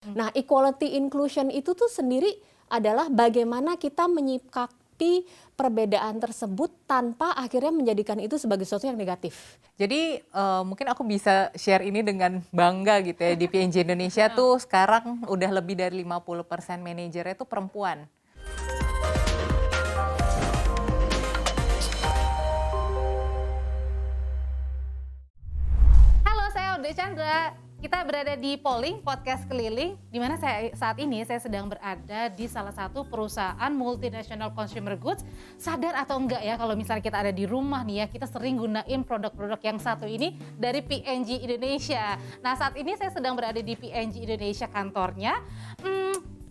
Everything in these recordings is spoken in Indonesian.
Nah, equality inclusion itu tuh sendiri adalah bagaimana kita menyikapi perbedaan tersebut tanpa akhirnya menjadikan itu sebagai sesuatu yang negatif. Jadi mungkin aku bisa share ini dengan bangga gitu ya, di P&G Indonesia tuh sekarang udah lebih dari 50% manajernya tuh perempuan. Halo, saya Ode Chandra. Kita berada di Polling Podcast Keliling, di mana saat ini saya sedang berada di salah satu perusahaan multinational consumer goods. Sadar atau enggak ya, kalau misalnya kita ada di rumah nih ya, kita sering gunain produk-produk yang satu ini dari P&G Indonesia. Nah, saat ini saya sedang berada di P&G Indonesia kantornya.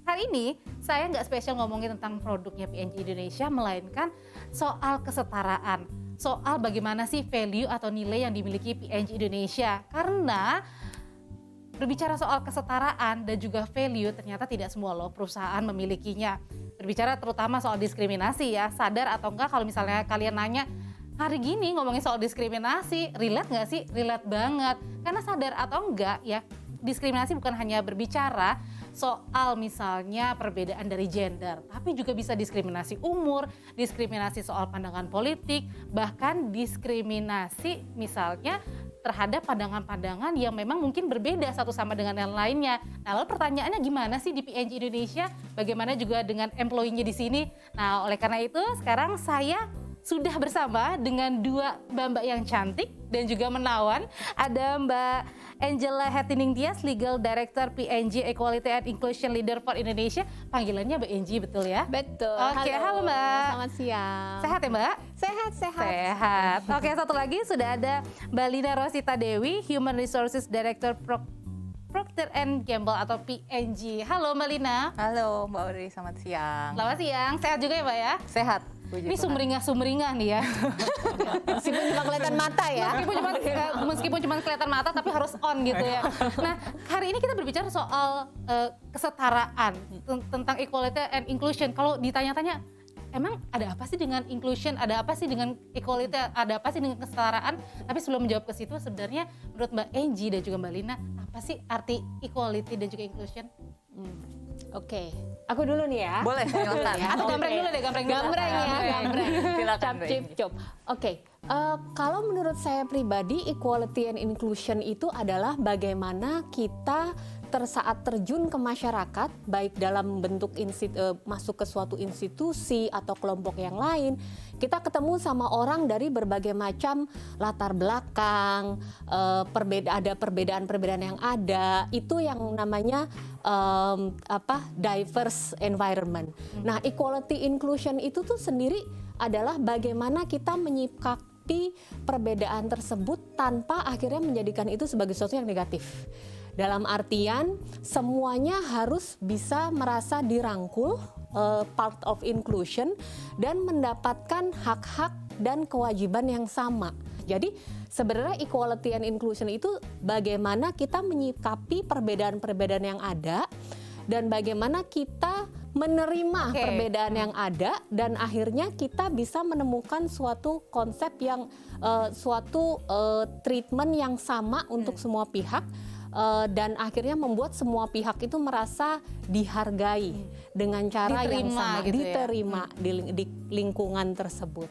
Hari ini saya nggak spesial ngomongin tentang produknya P&G Indonesia, melainkan soal kesetaraan. Soal bagaimana sih value atau nilai yang dimiliki P&G Indonesia. Karena berbicara soal kesetaraan dan juga value, ternyata tidak semua loh perusahaan memilikinya. Berbicara terutama soal diskriminasi ya, sadar atau enggak kalau misalnya kalian nanya, hari gini ngomongin soal diskriminasi, relate nggak sih? Relate banget. Karena sadar atau enggak ya, diskriminasi bukan hanya berbicara soal misalnya perbedaan dari gender, tapi juga bisa diskriminasi umur, diskriminasi soal pandangan politik, bahkan diskriminasi misalnya terhadap pandangan-pandangan yang memang mungkin berbeda satu sama dengan yang lainnya. Nah, lalu pertanyaannya gimana sih di P&G Indonesia? Bagaimana juga dengan employee-nya di sini? Nah, oleh karena itu sekarang saya sudah bersama dengan dua mbak-mbak yang cantik dan juga menawan. Ada Mbak Angela Hetining-Tias, Legal Director P&G Equality and Inclusion Leader for Indonesia. Panggilannya Mbak Anggi, betul ya? Betul. Oke, halo Mbak. Selamat siang. Sehat ya Mbak? Sehat. Sehat. Oke, satu lagi sudah ada Mbak Lina Rosita Dewi, Human Resources Director Procter & Gamble atau P&G. Halo Mbak Lina. Halo Mbak Audrey, selamat siang. Selamat siang, sehat juga ya Mbak ya? Sehat. Ini sumringah nih ya. Meskipun cuma kelihatan mata ya. Meskipun cuma kelihatan mata tapi harus on gitu ya. Nah, hari ini kita berbicara soal kesetaraan, tentang equality and inclusion. Kalau ditanya-tanya, emang ada apa sih dengan inclusion, ada apa sih dengan equality, ada apa sih dengan kesetaraan? Tapi sebelum menjawab ke situ, sebenarnya menurut Mbak Anggi dan juga Mbak Lina, apa sih arti equality dan juga inclusion? Oke, aku dulu nih ya. Boleh, silakan. Atau gambreng dulu deh, gambreng dulu. Gambreng. Silakan, Cap, Mbak cip, Anggi. cop. Oke, kalau menurut saya pribadi, equality and inclusion itu adalah bagaimana kita saat terjun ke masyarakat, baik dalam bentuk masuk ke suatu institusi atau kelompok yang lain, kita ketemu sama orang dari berbagai macam latar belakang, ada perbedaan-perbedaan yang ada, itu yang namanya diverse environment. Nah, equality inclusion itu tuh sendiri adalah bagaimana kita menyikapi perbedaan tersebut tanpa akhirnya menjadikan itu sebagai sesuatu yang negatif. Dalam artian semuanya harus bisa merasa dirangkul, part of inclusion, dan mendapatkan hak-hak dan kewajiban yang sama. Jadi sebenarnya equality and inclusion itu bagaimana kita menyikapi perbedaan-perbedaan yang ada dan bagaimana kita menerima perbedaan yang ada dan akhirnya kita bisa menemukan suatu konsep yang treatment yang sama untuk semua pihak. Dan akhirnya membuat semua pihak itu merasa dihargai dengan cara yang sama, gitu diterima di lingkungan tersebut.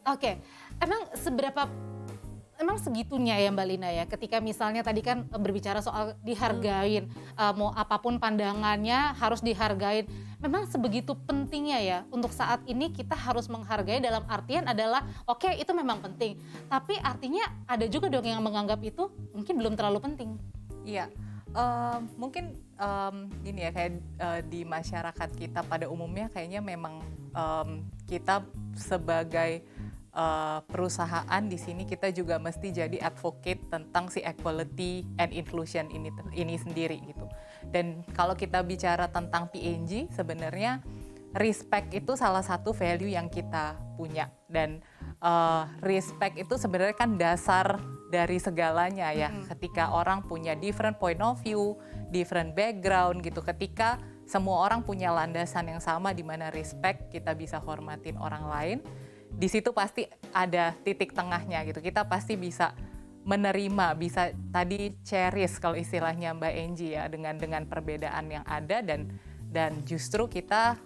Oke, emang segitunya ya Mbak Lina ya, ketika misalnya tadi kan berbicara soal dihargain, mau apapun pandangannya harus dihargain. Memang sebegitu pentingnya ya untuk saat ini kita harus menghargai, dalam artian adalah oke, itu memang penting. Tapi artinya ada juga dong yang menganggap itu mungkin belum terlalu penting. Iya, mungkin gini ya, kayak di masyarakat kita pada umumnya kayaknya memang kita sebagai perusahaan di sini kita juga mesti jadi advocate tentang si equality and inclusion ini sendiri gitu. Dan kalau kita bicara tentang P&G, sebenarnya respect itu salah satu value yang kita punya, dan respect itu sebenarnya kan dasar dari segalanya ya. Ketika orang punya different point of view, different background gitu, ketika semua orang punya landasan yang sama di mana respect, kita bisa hormatin orang lain, di situ pasti ada titik tengahnya gitu. Kita pasti bisa menerima, bisa tadi cherish kalau istilahnya Mbak Angie ya, dengan perbedaan yang ada, dan justru kita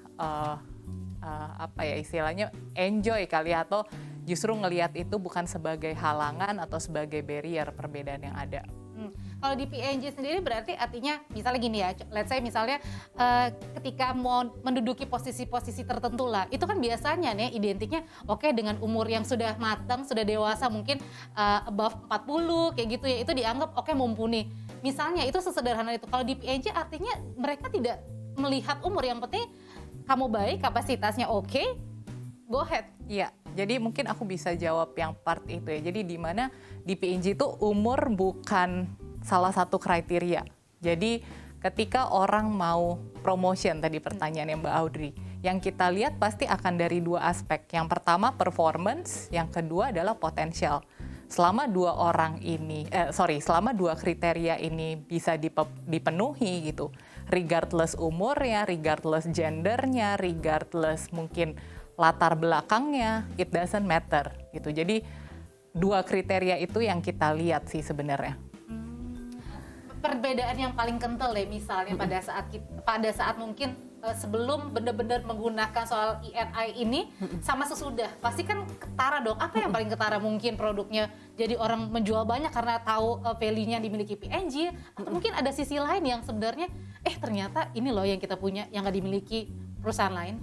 apa ya istilahnya enjoy kali, atau justru ngelihat itu bukan sebagai halangan atau sebagai barrier perbedaan yang ada. Kalau di PNG sendiri berarti artinya misalnya gini ya, let's say misalnya ketika mau menduduki posisi-posisi tertentu lah, itu kan biasanya nih identiknya oke, dengan umur yang sudah matang, sudah dewasa, mungkin above 40 kayak gitu ya, itu dianggap oke, mumpuni. Misalnya itu sesederhana itu. Kalau di PNG artinya mereka tidak melihat umur, yang penting kamu baik, kapasitasnya oke, go ahead. Iya, jadi mungkin aku bisa jawab yang part itu ya. Jadi di mana di PNG itu umur bukan salah satu kriteria. Jadi ketika orang mau promotion, tadi pertanyaannya Mbak Audrey, yang kita lihat pasti akan dari dua aspek. Yang pertama performance, yang kedua adalah potensial. Selama selama dua kriteria ini bisa dipenuhi gitu, regardless umurnya, regardless gendernya, regardless mungkin latar belakangnya, it doesn't matter gitu. Jadi dua kriteria itu yang kita lihat sih sebenarnya. Perbedaan yang paling kental deh misalnya pada saat mungkin sebelum benar-benar menggunakan soal E&I ini sama sesudah, pasti kan ketara dong. Apa yang paling ketara? Mungkin produknya jadi orang menjual banyak karena tahu value-nya dimiliki PNG, atau mungkin ada sisi lain yang sebenarnya ternyata ini loh yang kita punya yang nggak dimiliki perusahaan lain.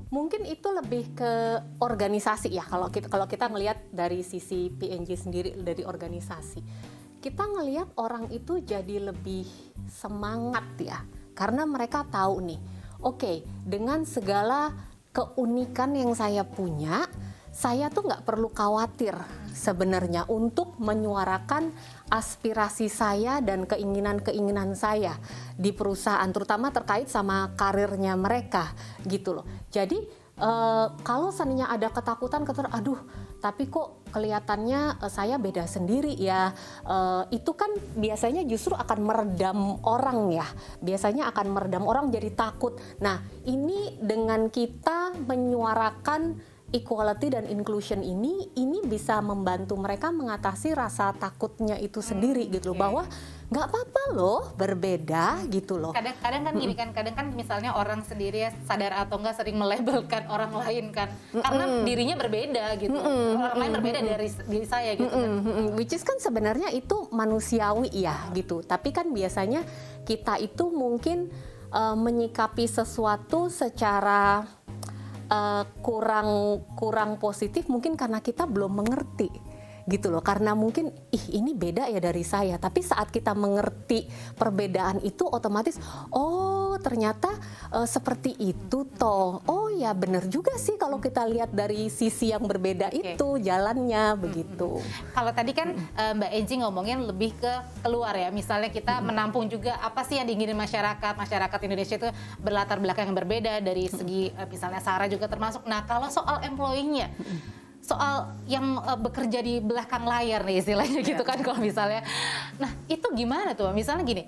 Mungkin itu lebih ke organisasi ya, kalau kita ngelihat dari sisi PNG sendiri, dari organisasi. Kita ngelihat orang itu jadi lebih semangat ya, karena mereka tahu nih, oke, dengan segala keunikan yang saya punya, saya tuh nggak perlu khawatir sebenarnya untuk menyuarakan aspirasi saya dan keinginan-keinginan saya di perusahaan, terutama terkait sama karirnya mereka gitu loh. Jadi kalau seandainya ada ketakutan, aduh tapi kok kelihatannya saya beda sendiri ya, itu kan biasanya justru akan meredam orang ya, biasanya akan meredam orang jadi takut. Nah ini dengan kita menyuarakan equality dan inclusion ini bisa membantu mereka mengatasi rasa takutnya itu sendiri gitu loh, bahwa nggak apa-apa loh berbeda gitu loh. Kadang-kadang kan gini kan, kadang kan misalnya orang sendiri ya, sadar atau enggak sering melabelkan orang lain kan, karena dirinya berbeda gitu, orang lain berbeda dari diri saya gitu kan. Which is kan sebenarnya itu manusiawi ya gitu, tapi kan biasanya kita itu mungkin menyikapi sesuatu secara kurang positif, mungkin karena kita belum mengerti gitu loh, karena mungkin ini beda ya dari saya. Tapi saat kita mengerti perbedaan itu, otomatis oh ternyata seperti itu toh, oh ya benar juga sih kalau kita lihat dari sisi yang berbeda itu jalannya begitu. Kalau tadi kan Mbak Angie ngomongin lebih ke keluar ya, misalnya kita menampung juga apa sih yang diinginin masyarakat Indonesia itu berlatar belakang yang berbeda dari segi misalnya Sarah juga termasuk. Nah kalau soal employee-nya, soal yang bekerja di belakang layar nih istilahnya gitu kan kalau misalnya. Nah itu gimana tuh? Misalnya gini,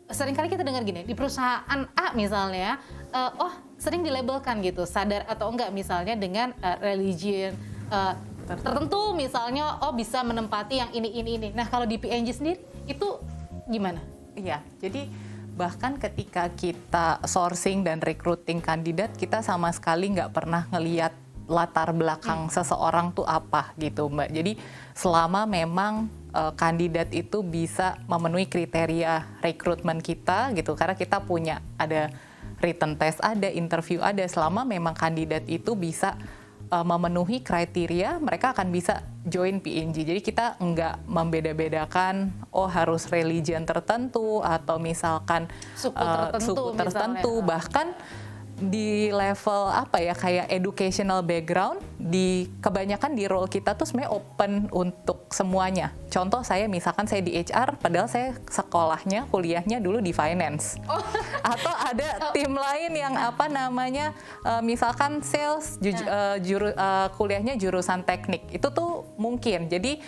seringkali kita dengar gini, di perusahaan A misalnya, sering dilabelkan gitu, sadar atau enggak misalnya dengan religion tertentu misalnya, bisa menempati yang ini. Nah kalau di PNG sendiri itu gimana? Iya, jadi bahkan ketika kita sourcing dan recruiting kandidat, kita sama sekali nggak pernah ngelihat latar belakang seseorang tuh apa gitu Mbak. Jadi selama memang kandidat itu bisa memenuhi kriteria rekrutmen kita gitu, karena kita punya ada written test, ada interview, ada, selama memang kandidat itu bisa memenuhi kriteria, mereka akan bisa join PNG. Jadi kita nggak membeda-bedakan harus religion tertentu atau misalkan suku tertentu. Bahkan di level kayak educational background, kebanyakan di role kita tuh sebenarnya open untuk semuanya. Contoh misalkan saya di HR, padahal saya kuliahnya dulu di finance. Atau ada tim lain yang misalkan sales, kuliahnya jurusan teknik. Itu tuh mungkin. Jadi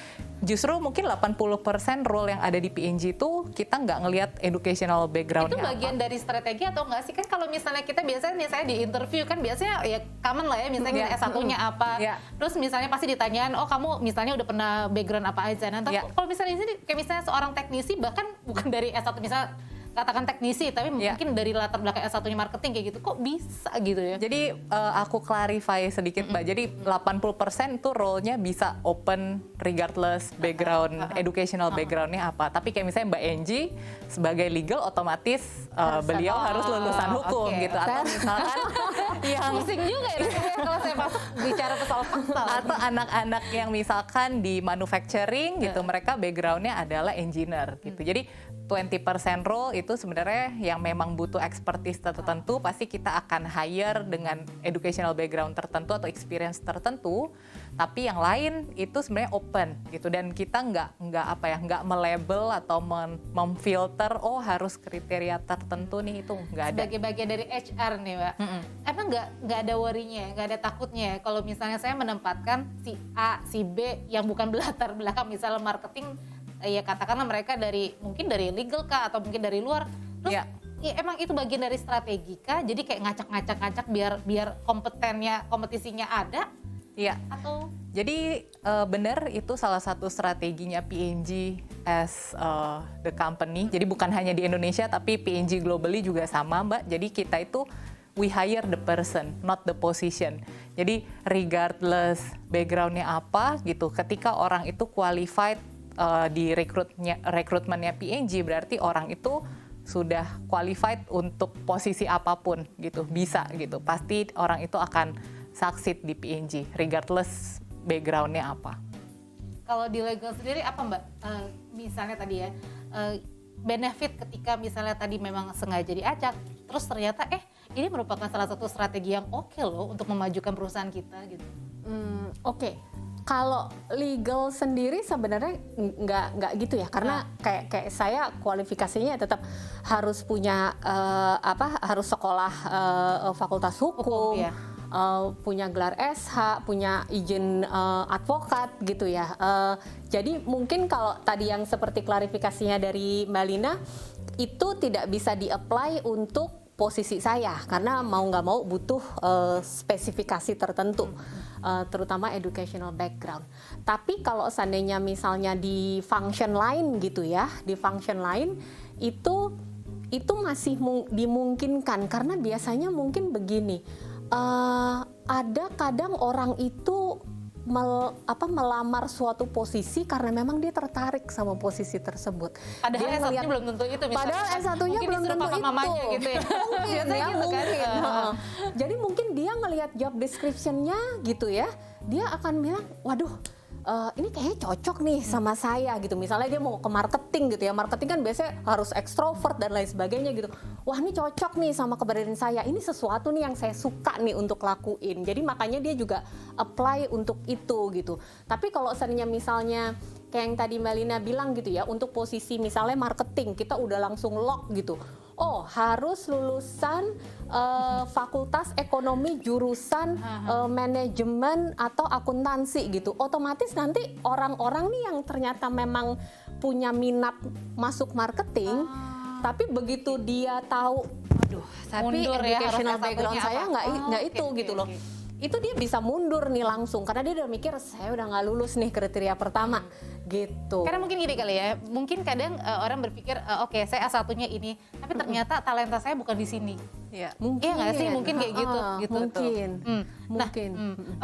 justru mungkin 80% role yang ada di P&G itu kita nggak ngelihat educational background-nya Itu bagian apa. dari strategi atau enggak sih? Kan kalau misalnya kita biasanya di interview kan biasanya ya common lah ya, misalnya kita S1-nya apa. Terus misalnya pasti ditanyain, oh kamu misalnya udah pernah background apa aja. Nah, kalau misalnya di sini kayak misalnya seorang teknisi bahkan bukan dari S1 misalnya katakan teknisi, tapi mungkin dari latar belakang S1-nya marketing kayak gitu, kok bisa gitu ya? Jadi aku clarify sedikit Mbak, jadi 80% tuh role-nya bisa open regardless background, educational background-nya apa. Tapi kayak misalnya Mbak Angie sebagai legal otomatis beliau harus lulusan hukum gitu. Atau misalkan yang pusing juga ya kalau saya masuk bicara soal fakta. Atau anak-anak yang misalkan di manufacturing gitu, mereka background-nya adalah engineer gitu. Jadi 20% role itu sebenarnya yang memang butuh expertise tertentu, pasti kita akan hire dengan educational background tertentu atau experience tertentu. Tapi yang lain itu sebenarnya open gitu, dan kita nggak melabel atau memfilter oh harus kriteria tertentu nih, itu nggak ada. Sebagai bagian dari HR nih Mbak, emang nggak ada worry-nya, nggak ada takutnya kalau misalnya saya menempatkan si A, si B yang bukan latar belakang misalnya marketing, ya katakanlah mereka mungkin dari legal kah atau mungkin dari luar, terus ya, emang itu bagian dari strategi kah? Jadi kayak ngacak-ngacak biar kompetisinya ada. Iya. Atau jadi benar itu salah satu strateginya P&G as the company. Jadi bukan hanya di Indonesia tapi P&G globally juga sama Mbak. Jadi kita itu we hire the person, not the position. Jadi regardless background-nya apa gitu, ketika orang itu qualified di rekrutmennya P&G, berarti orang itu sudah qualified untuk posisi apapun gitu, bisa gitu. Pasti orang itu akan succeed di P&G regardless background-nya apa. Kalau di legal sendiri apa Mbak? Misalnya tadi ya, benefit ketika misalnya tadi memang sengaja diacak, terus ternyata ini merupakan salah satu strategi yang oke loh untuk memajukan perusahaan kita gitu. Oke. Kalau legal sendiri sebenarnya nggak gitu ya, karena kayak saya kualifikasinya tetap harus punya harus sekolah fakultas hukum ya. Punya gelar SH, punya izin advokat gitu ya. Jadi mungkin kalau tadi yang seperti klarifikasinya dari Mbak Lina itu tidak bisa di-apply untuk posisi saya, karena mau nggak mau butuh spesifikasi tertentu, terutama educational background. Tapi kalau seandainya misalnya di function lain gitu ya, di function lain itu masih dimungkinkan, karena biasanya mungkin begini, ada kadang orang itu melamar suatu posisi karena memang dia tertarik sama posisi tersebut. Padahal S1-nya belum tentu itu misalnya. Padahal S1-nya belum tentu itu. Mamanya gitu ya. Mungkin. Jadi mungkin dia ngelihat job description-nya gitu ya, dia akan bilang, waduh, ini kayaknya cocok nih sama saya gitu. Misalnya dia mau ke marketing gitu ya, marketing kan biasanya harus ekstrovert dan lain sebagainya gitu. Wah, ini cocok nih sama keberadaan saya, ini sesuatu nih yang saya suka nih untuk lakuin. Jadi makanya dia juga apply untuk itu gitu. Tapi kalau seandainya misalnya kayak yang tadi Mbak Lina bilang gitu ya, untuk posisi misalnya marketing kita udah langsung lock gitu. Oh, harus lulusan fakultas ekonomi jurusan manajemen atau akuntansi gitu. Otomatis nanti orang-orang nih yang ternyata memang punya minat masuk marketing, tapi begitu dia tahu, aduh, tapi educational background saya nggak itu gitu loh. Itu dia bisa mundur nih langsung karena dia udah mikir saya udah nggak lulus nih kriteria pertama gitu. Karena mungkin gini kali ya, mungkin kadang orang berpikir oke, saya S1-nya ini, tapi ternyata talenta saya bukan di sini. Ya. Mungkin nggak sih, mungkin kayak gitu. Mungkin. Mungkin.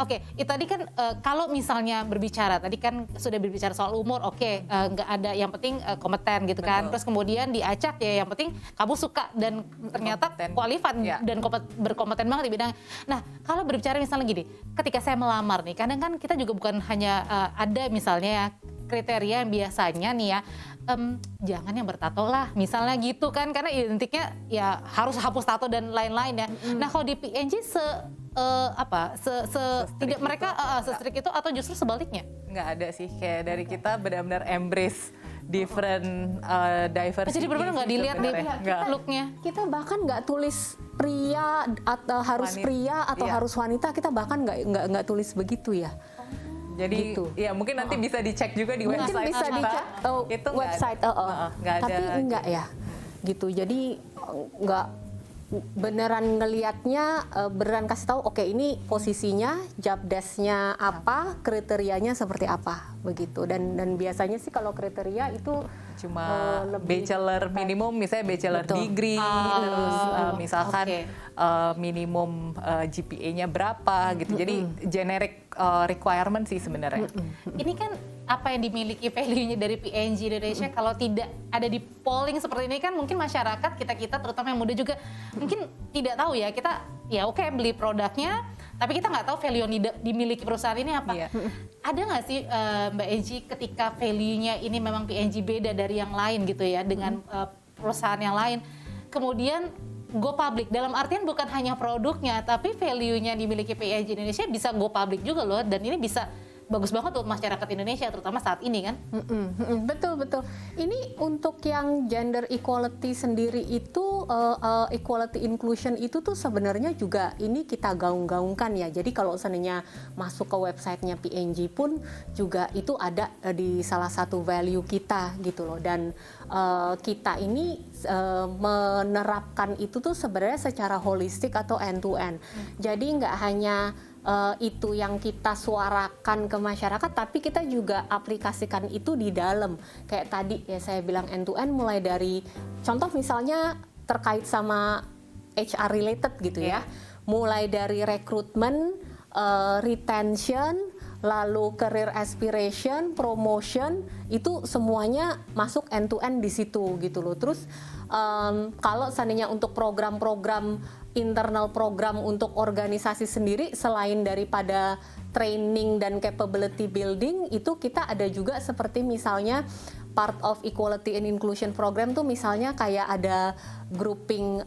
Oke, itu tadi kan kalau misalnya berbicara, tadi kan sudah berbicara soal umur, oke, nggak ada, yang penting kompeten gitu kan. Terus kemudian diacak ya, yang penting kamu suka dan ternyata qualified dan berkompeten banget di bidang. Nah, kalau berbicara misalnya gini, ketika saya melamar nih, kadang kan kita juga bukan hanya ada misalnya ya, kriteria yang biasanya nih ya, jangan yang bertato lah misalnya gitu kan, karena identiknya ya harus hapus tato dan lain-lain ya. Nah kalau di P&G tidak mereka se-strict itu atau justru sebaliknya? Nggak ada sih, kayak dari kita benar-benar embrace different diversity. Jadi benar-benar nggak dilihat di looknya. Kita bahkan nggak tulis pria atau harus pria atau harus wanita, kita bahkan nggak tulis begitu ya. Jadi gitu. ya mungkin nanti bisa dicek juga di Mungkin website bisa kita. dicek Itu nggak website, nggak ada. tapi enggak ya, gitu. Jadi enggak beneran ngelihatnya, beneran kasih tahu, oke ini posisinya, job desk-nya apa, kriterianya seperti apa, begitu. Dan biasanya sih kalau kriteria itu Cuma lebih bachelor minimum, misalnya bachelor Betul. degree, terus misalkan oke. minimum GPA-nya berapa gitu. Jadi generic requirement sih sebenarnya. Ini kan apa yang dimiliki value-nya dari PNG Indonesia kalau tidak ada di polling seperti ini kan mungkin masyarakat kita terutama yang muda juga mungkin tidak tahu ya. Kita ya oke beli produknya tapi kita nggak tahu value yang dimiliki perusahaan ini apa. Iya. Ada nggak sih Mbak Enji ketika value-nya ini memang PNG beda dari yang lain gitu ya dengan perusahaan yang lain, kemudian go public dalam artian bukan hanya produknya tapi value-nya dimiliki PNG Indonesia bisa go public juga loh, dan ini bisa bagus banget buat masyarakat Indonesia terutama saat ini kan. Betul. Ini untuk yang gender equality sendiri itu, equality inclusion itu tuh sebenarnya juga ini kita gaung-gaungkan ya. Jadi kalau seandainya masuk ke websitenya PNG pun juga itu ada di salah satu value kita gitu loh. Dan kita ini menerapkan itu tuh sebenarnya secara holistik atau end to end. Jadi nggak hanya itu yang kita suarakan ke masyarakat, tapi kita juga aplikasikan itu di dalam. Kayak tadi ya saya bilang end to end, mulai dari contoh misalnya terkait sama HR related gitu ya, mulai dari rekrutmen, retention, lalu career aspiration, promotion, itu semuanya masuk end to end di situ gitu loh. Terus kalau seandainya untuk program-program internal program untuk organisasi sendiri, selain daripada training dan capability building, itu kita ada juga seperti misalnya part of equality and inclusion program tuh misalnya kayak ada grouping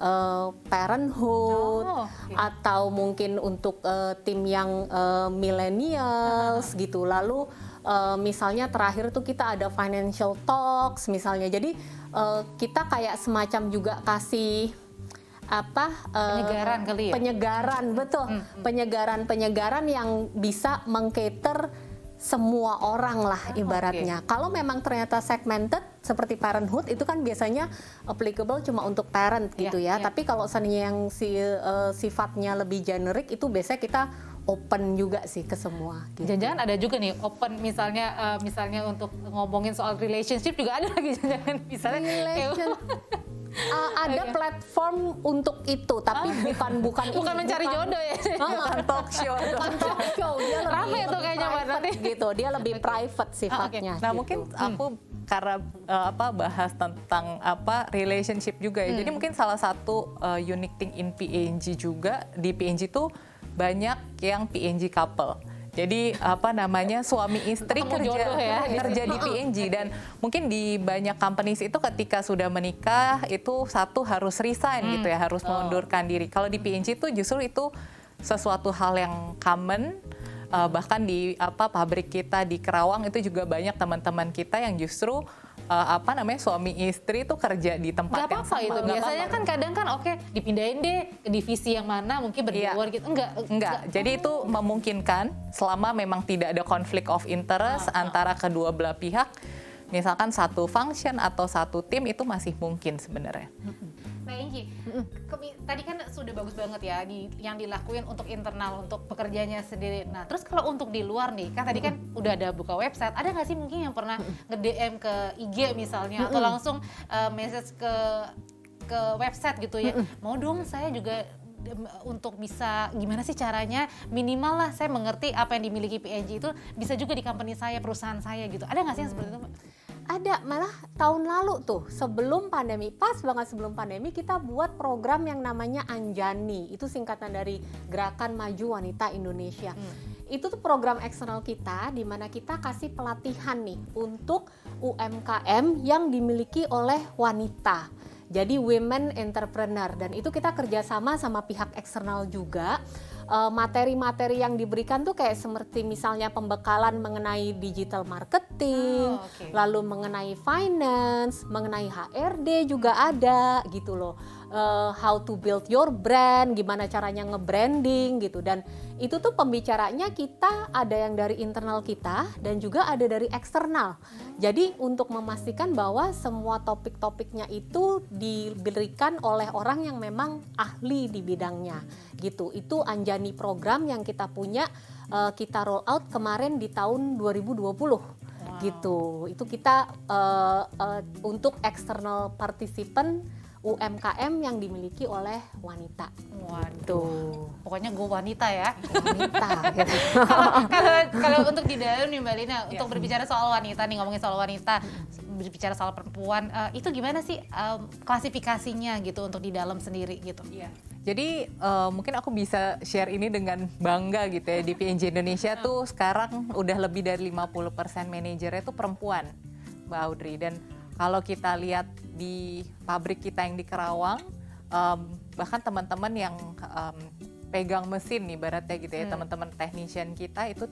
parenthood, atau mungkin untuk tim yang millennials gitu. Lalu misalnya terakhir tuh kita ada financial talks misalnya. Jadi kita kayak semacam juga kasih Penyegaran kali ya? Penyegaran, betul. Penyegaran yang bisa mengcater semua orang lah ibaratnya. Kalau memang ternyata segmented seperti parenthood itu kan biasanya applicable cuma untuk parent gitu ya. Tapi kalau seandainya yang sifatnya lebih generik itu biasanya kita open juga sih ke semua. Gitu. Jangan-jangan ada juga nih open misalnya untuk ngomongin soal relationship juga ada lagi jangan misalnya ada platform untuk itu, tapi bukan mencari jodoh ya. Bukan talk show. Bukan talk show, dia lebih Rame tuh kayaknya Mbak Tati. gitu. Dia lebih private sifatnya. Nah gitu. mungkin aku karena bahas tentang relationship juga ya. Jadi mungkin salah satu unique thing in PNG juga, di PNG tuh banyak yang PNG couple. Jadi suami istri kerja di PNG, dan mungkin di banyak companies itu ketika sudah menikah itu satu harus resign gitu ya, harus mengundurkan diri. Kalau di PNG itu justru itu sesuatu hal yang common. Bahkan di pabrik kita di Kerawang itu juga banyak teman-teman kita yang justru suami istri itu kerja di tempat Gak yang apa-apa sama. itu. Biasanya kan kadang kan dipindahin deh ke divisi yang mana mungkin berdiluar gitu. Enggak. Jadi itu memungkinkan selama memang tidak ada konflik of interest antara kedua belah pihak. Misalkan satu function atau satu tim itu masih mungkin sebenarnya. Nah Ingi, tadi kan sudah bagus banget ya yang dilakuin untuk internal, untuk pekerjaannya sendiri. Nah terus kalau untuk di luar nih, kan tadi kan udah ada buka website, ada nggak sih mungkin yang pernah nge-DM ke IG misalnya, atau langsung message ke website gitu ya, mau dong saya juga untuk bisa gimana sih caranya, minimal lah saya mengerti apa yang dimiliki PNG itu bisa juga di company saya, perusahaan saya gitu. Ada nggak sih yang seperti itu Mbak? Ada, malah tahun lalu tuh sebelum pandemi, pas banget sebelum pandemi kita buat program yang namanya Anjani. Itu singkatan dari Gerakan Maju Wanita Indonesia. Itu tuh program eksternal kita di mana kita kasih pelatihan nih untuk UMKM yang dimiliki oleh wanita. Jadi women entrepreneur, dan itu kita kerjasama sama pihak eksternal juga. Materi-materi yang diberikan tuh kayak seperti misalnya pembekalan mengenai digital marketing, lalu mengenai finance, mengenai HRD juga ada gitu loh. how to build your brand, gimana caranya nge-branding gitu. Dan itu tuh pembicaranya kita ada yang dari internal kita dan juga ada dari eksternal. Jadi untuk memastikan bahwa semua topik-topiknya itu diberikan oleh orang yang memang ahli di bidangnya gitu. Itu Anjani program yang kita punya, kita roll out kemarin di tahun 2020. Gitu. Itu kita untuk external participant UMKM yang dimiliki oleh wanita. Waduh, pokoknya gue wanita ya. Wanita. Gitu. Kalau untuk di dalam nih Mbak Lina, untuk berbicara soal wanita nih, ngomongin soal wanita, berbicara soal perempuan, itu gimana sih klasifikasinya gitu untuk di dalam sendiri gitu? Iya. Jadi mungkin aku bisa share ini dengan bangga gitu ya, di P&G Indonesia tuh sekarang udah lebih dari 50% manajernya tuh perempuan, Mbak Audrey. Dan kalau kita lihat di pabrik kita yang di Kerawang, bahkan teman-teman yang pegang mesin nih ibaratnya gitu ya, teman-teman technician kita itu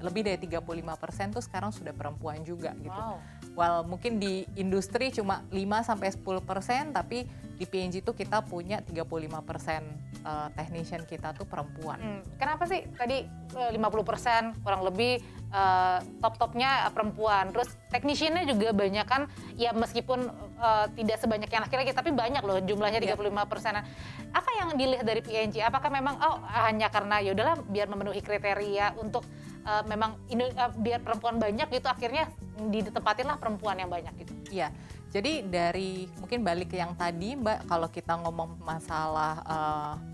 lebih dari 35% tuh sekarang sudah perempuan juga gitu. Wow. Well, mungkin di industri cuma 5-10%, tapi di P&G tuh kita punya 35% technician kita tuh perempuan. Kenapa sih tadi 50% kurang lebih top-topnya perempuan, terus technician-nya juga banyak kan, ya meskipun tidak sebanyak yang laki-laki, tapi banyak loh jumlahnya 35%. Apa yang dilihat dari P&G? Apakah memang hanya karena ya udahlah biar memenuhi kriteria untuk memang biar perempuan banyak gitu, akhirnya ditempatinlah perempuan yang banyak gitu? Iya, jadi dari mungkin balik ke yang tadi Mbak, kalau kita ngomong masalah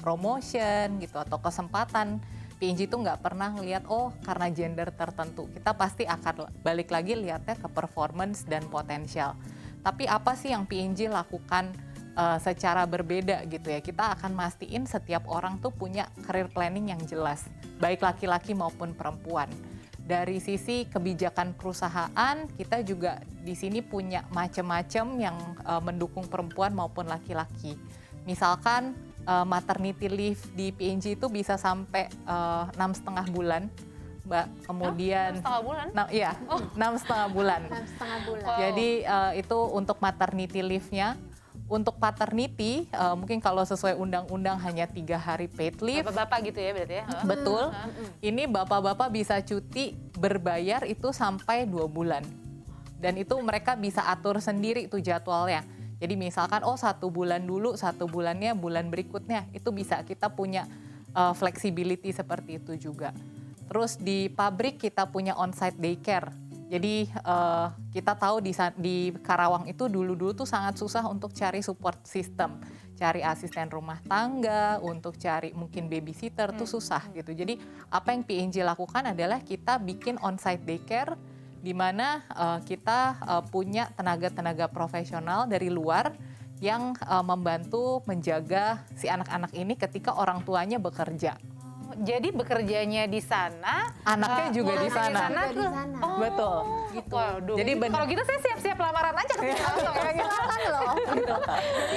promotion gitu atau kesempatan, P&G itu nggak pernah ngelihat karena gender tertentu. Kita pasti akan balik lagi lihatnya ke performance dan potensial. Tapi apa sih yang P&G lakukan secara berbeda gitu ya? Kita akan mastiin setiap orang tuh punya career planning yang jelas, baik laki-laki maupun perempuan. Dari sisi kebijakan perusahaan, kita juga di sini punya macam-macam yang mendukung perempuan maupun laki-laki. Misalkan maternity leave di P&G itu bisa sampai 6,5 bulan, Mbak. Kemudian 6,5 bulan? Iya, 6,5 bulan. 6,5 bulan. Wow. Jadi itu untuk maternity leave-nya. Untuk paternity, mungkin kalau sesuai undang-undang hanya 3 hari paid leave. Bapak-bapak gitu ya berarti ya? Betul. Ini bapak-bapak bisa cuti berbayar itu sampai 2 bulan. Dan itu mereka bisa atur sendiri itu jadwalnya. Jadi misalkan 1 bulan dulu, 1 bulannya bulan berikutnya. Itu bisa kita punya flexibility seperti itu juga. Terus di pabrik kita punya on-site daycare. Jadi kita tahu di Karawang itu dulu tuh sangat susah untuk cari support system, cari asisten rumah tangga, untuk cari mungkin babysitter tuh susah gitu. Jadi apa yang P&G lakukan adalah kita bikin on-site daycare, di mana kita punya tenaga-tenaga profesional dari luar yang membantu menjaga si anak-anak ini ketika orang tuanya bekerja. Jadi bekerjanya di sana, Anaknya juga di sana. Di sana. Betul. Gitu. Waduh, Jadi kalau gitu saya siap-siap lamaran aja ke sini langsung ya. Silakan loh. Gitu.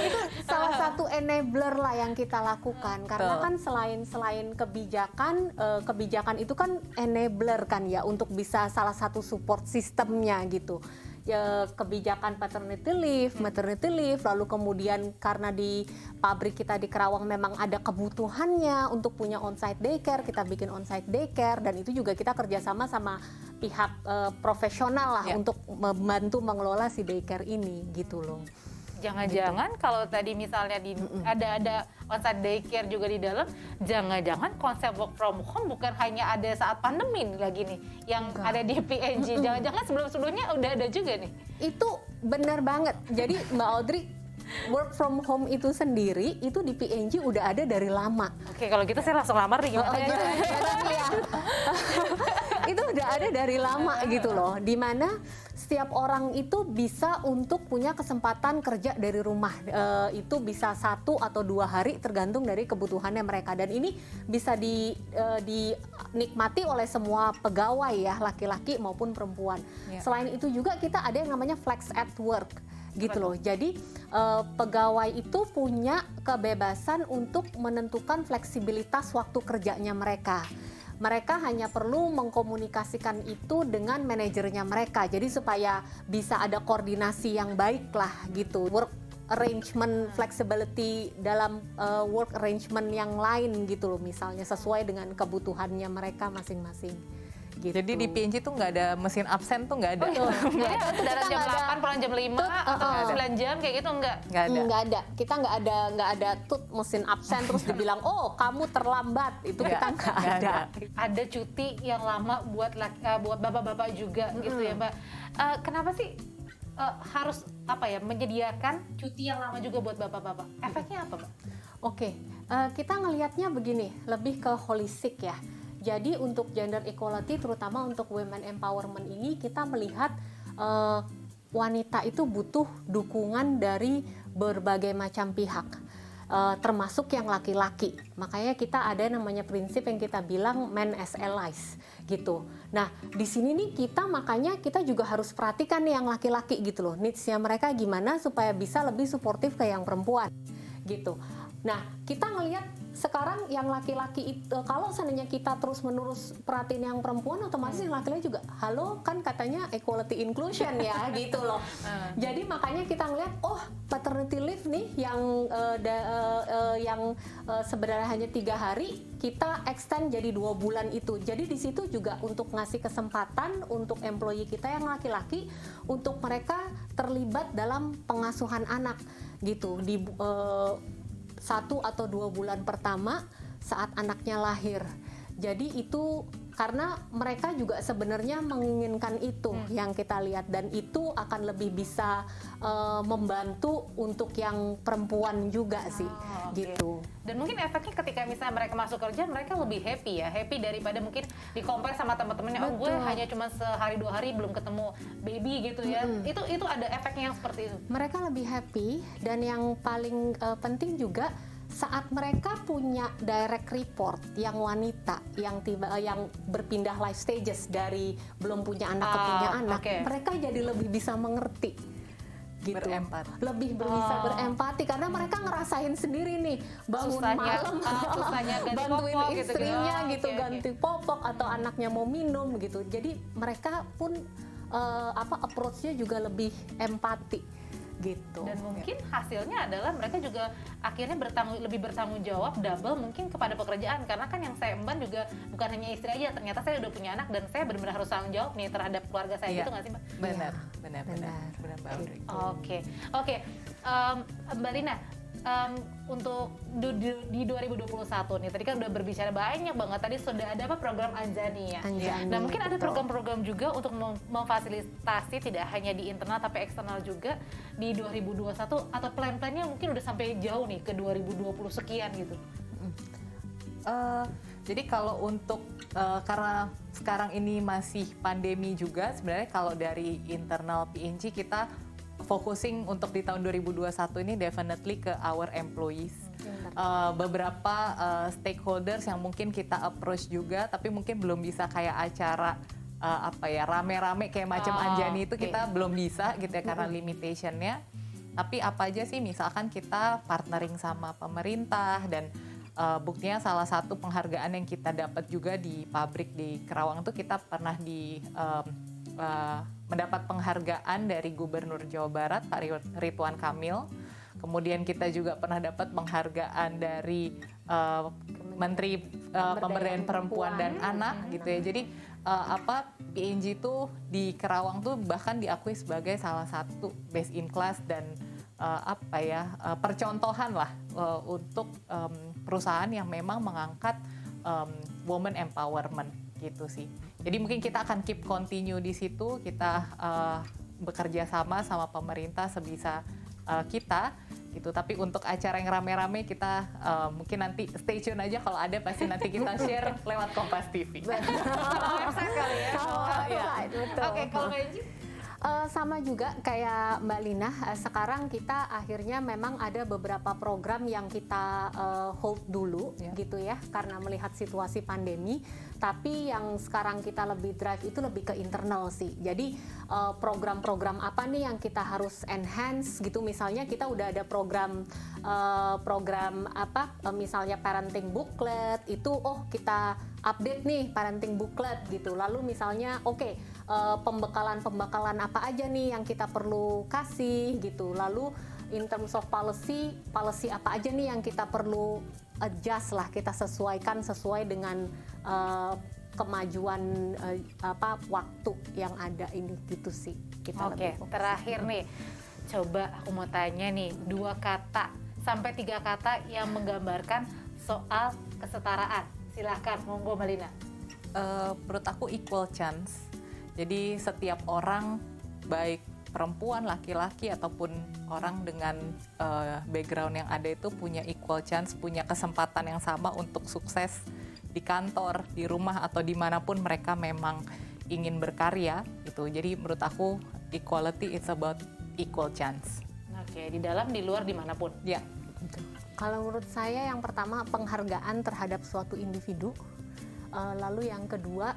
Itu salah satu enabler lah yang kita lakukan, karena kan selain kebijakan itu kan enabler kan ya, untuk bisa salah satu support sistemnya gitu. Ya, kebijakan paternity leave, maternity leave, lalu kemudian karena di pabrik kita di Kerawang memang ada kebutuhannya untuk punya on-site daycare, kita bikin on-site daycare, dan itu juga kita kerjasama sama pihak profesional lah untuk membantu mengelola si daycare ini gitu loh. Jangan-jangan kalau tadi misalnya ada on-site daycare juga di dalam, jangan-jangan konsep work from home bukan hanya ada saat pandemi lagi nih yang ada di P&G. Jangan-jangan sebelum-sebelumnya udah ada juga nih. Itu benar banget. Jadi Mbak Audrey, work from home itu sendiri itu di P&G udah ada dari lama. Oke, kalau gitu saya langsung lamar nih gimana ya? Itu udah ada dari lama gitu loh, dimana setiap orang itu bisa untuk punya kesempatan kerja dari rumah, itu bisa 1 atau 2 hari tergantung dari kebutuhannya mereka, dan ini bisa dinikmati oleh semua pegawai ya, laki-laki maupun perempuan. Selain itu juga kita ada yang namanya flex at work gitu loh. Jadi pegawai itu punya kebebasan untuk menentukan fleksibilitas waktu kerjanya mereka. Mereka hanya perlu mengkomunikasikan itu dengan manajernya mereka. Jadi supaya bisa ada koordinasi yang baik lah gitu. Work arrangement flexibility dalam work arrangement yang lain gitu loh, misalnya sesuai dengan kebutuhannya mereka masing-masing. Gitu. Jadi di PNG tuh nggak ada mesin absen tuh nggak ada. Jadi dari jam 8 pulang jam 5 atau 9 jam kayak gitu enggak? Nggak ada. Kita nggak ada tut mesin absen terus dibilang oh kamu terlambat, itu kita nggak ada. Ada cuti yang lama buat buat bapak-bapak juga gitu ya Mbak. Kenapa sih harus menyediakan cuti yang lama juga buat bapak-bapak? Efeknya apa Mbak? Oke, kita ngelihatnya begini, lebih ke holistik ya. Jadi untuk gender equality, terutama untuk women empowerment ini, kita melihat wanita itu butuh dukungan dari berbagai macam pihak, termasuk yang laki-laki. Makanya kita ada namanya prinsip yang kita bilang men as allies gitu. Nah di sini nih makanya kita juga harus perhatikan nih yang laki-laki gitu loh, needs-nya mereka gimana supaya bisa lebih suportif ke yang perempuan gitu. Nah, kita ngelihat sekarang yang laki-laki itu, kalau seandainya kita terus-menerus perhatiin yang perempuan, otomatis yang laki-laki juga, halo kan katanya equality inclusion ya, gitu loh. Jadi makanya kita ngelihat, oh paternity leave nih yang sebenarnya hanya 3 hari, kita extend jadi 2 bulan itu. Jadi di situ juga untuk ngasih kesempatan untuk employee kita yang laki-laki, untuk mereka terlibat dalam pengasuhan anak gitu di 1 atau 2 bulan pertama saat anaknya lahir. Jadi itu karena mereka juga sebenarnya menginginkan itu yang kita lihat, dan itu akan lebih bisa membantu untuk yang perempuan juga sih, gitu. Dan mungkin efeknya ketika misalnya mereka masuk kerja, mereka lebih happy daripada mungkin di-compare sama teman-temannya, oh gue hanya cuma sehari 2 hari belum ketemu baby gitu ya. Itu ada efeknya yang seperti itu. Mereka lebih happy, dan yang paling penting juga saat mereka punya direct report yang wanita yang berpindah life stages dari belum punya anak ke punya anak, mereka jadi lebih bisa mengerti gitu. Lebih bisa berempati karena mereka ngerasain sendiri nih bangun malam bantuin istrinya gitu, ganti popok atau anaknya mau minum gitu. Jadi mereka pun approach-nya juga lebih empati gitu. Dan mungkin hasilnya adalah mereka juga akhirnya lebih bertanggung jawab double mungkin kepada pekerjaan, karena kan yang saya emban juga bukan hanya istri aja, ternyata saya udah punya anak dan saya benar-benar harus tanggung jawab nih terhadap keluarga saya, gitu nggak sih Mbak? Benar Mbak Audrey. Oke. Mbak Lina, untuk di 2021 nih, tadi kan udah berbicara banyak banget, tadi sudah ada program Anjani ya. Nah mungkin ada program-program juga untuk memfasilitasi tidak hanya di internal tapi eksternal juga di 2021, atau plan-plannya mungkin udah sampai jauh nih ke 2020 sekian gitu. Jadi kalau untuk karena sekarang ini masih pandemi juga, sebenarnya kalau dari internal PNG kita focusing untuk di tahun 2021 ini definitely ke our employees. Beberapa stakeholders yang mungkin kita approach juga, tapi mungkin belum bisa kayak acara rame-rame kayak macam Anjani itu kita belum bisa gitu ya karena limitationnya. Tapi apa aja sih, misalkan kita partnering sama pemerintah, dan buktinya salah satu penghargaan yang kita dapat juga di pabrik di Kerawang tuh kita pernah mendapat penghargaan dari Gubernur Jawa Barat Pak Ridwan Kamil. Kemudian kita juga pernah dapat penghargaan dari Menteri Pemberdayaan Perempuan dan Anak gitu ya. Jadi PNG itu di Kerawang tuh bahkan diakui sebagai salah satu best in class dan percontohan lah untuk perusahaan yang memang mengangkat women empowerment gitu sih. Jadi mungkin kita akan keep continue di situ, kita bekerja sama pemerintah sebisa kita gitu. Tapi untuk acara yang rame-rame kita mungkin nanti stay tune aja, kalau ada pasti nanti kita share lewat Kompas TV. Website kali ya. Oke, kalau Mbak Enji? Sama juga kayak Mbak Lina, sekarang kita akhirnya memang ada beberapa program yang kita hold dulu gitu ya, karena melihat situasi pandemi. Tapi yang sekarang kita lebih drive itu lebih ke internal sih. Jadi program-program apa nih yang kita harus enhance gitu. Misalnya kita udah ada program misalnya parenting booklet itu, kita update nih parenting booklet gitu. Lalu misalnya pembekalan apa aja nih yang kita perlu kasih gitu. Lalu in terms of policy apa aja nih yang kita perlu adjust lah, kita sesuaikan sesuai dengan kemajuan waktu yang ada ini gitu sih. Kita Oke, lebih fokus. terakhir nih, coba aku mau tanya nih 2 kata sampai 3 kata yang menggambarkan soal kesetaraan. Silahkan, monggo Malina. Menurut aku equal chance. Jadi setiap orang, baik perempuan, laki-laki ataupun orang dengan background yang ada itu punya equal chance, punya kesempatan yang sama untuk sukses di kantor, di rumah atau dimanapun mereka memang ingin berkarya gitu. Jadi menurut aku equality it's about equal chance. Oke, di dalam, di luar, dimanapun. Ya. Kalau menurut saya yang pertama penghargaan terhadap suatu individu, lalu yang kedua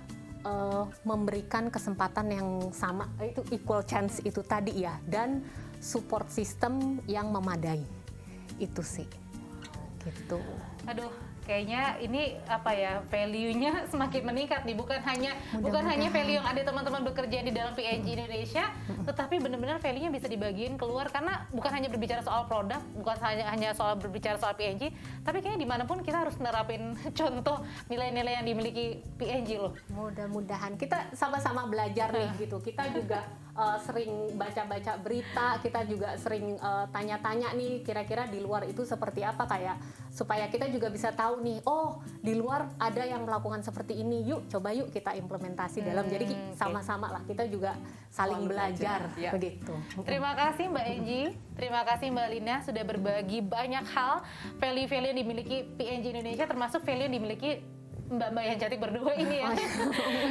memberikan kesempatan yang sama, itu equal chance itu tadi ya, dan support system yang memadai, itu sih gitu. Aduh, kayaknya ini value-nya semakin meningkat nih, bukan hanya value yang ada teman-teman bekerja di dalam P&G Indonesia, tetapi benar-benar value-nya bisa dibagiin keluar, karena bukan hanya berbicara soal produk, bukan hanya soal berbicara soal P&G, tapi kayaknya dimanapun kita harus nerapin contoh nilai-nilai yang dimiliki P&G loh. Mudah-mudahan kita sama-sama belajar nih gitu. Kita juga sering baca-baca berita, kita juga sering tanya-tanya nih kira-kira di luar itu seperti apa, kayak supaya kita juga bisa tahu nih, oh di luar ada yang melakukan seperti ini, yuk coba yuk kita implementasi dalam. Jadi sama-sama lah kita juga saling belajar ya. begitu. Terima kasih Mbak Enji, terima kasih Mbak Lina sudah berbagi banyak hal value-value yang dimiliki P&G Indonesia, termasuk value yang dimiliki Mbak-mbak yang cantik berdua ini ya.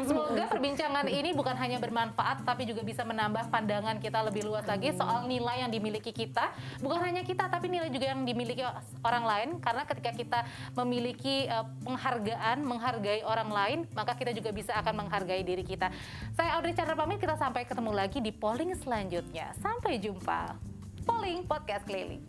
Semoga perbincangan ini bukan hanya bermanfaat, tapi juga bisa menambah pandangan kita lebih luas lagi soal nilai yang dimiliki kita. Bukan hanya kita, tapi nilai juga yang dimiliki orang lain. Karena ketika kita memiliki penghargaan, menghargai orang lain, maka kita juga bisa akan menghargai diri kita. Saya Audrey Chandra pamit, kita sampai ketemu lagi di polling selanjutnya. Sampai jumpa. Polling Podcast Keliling.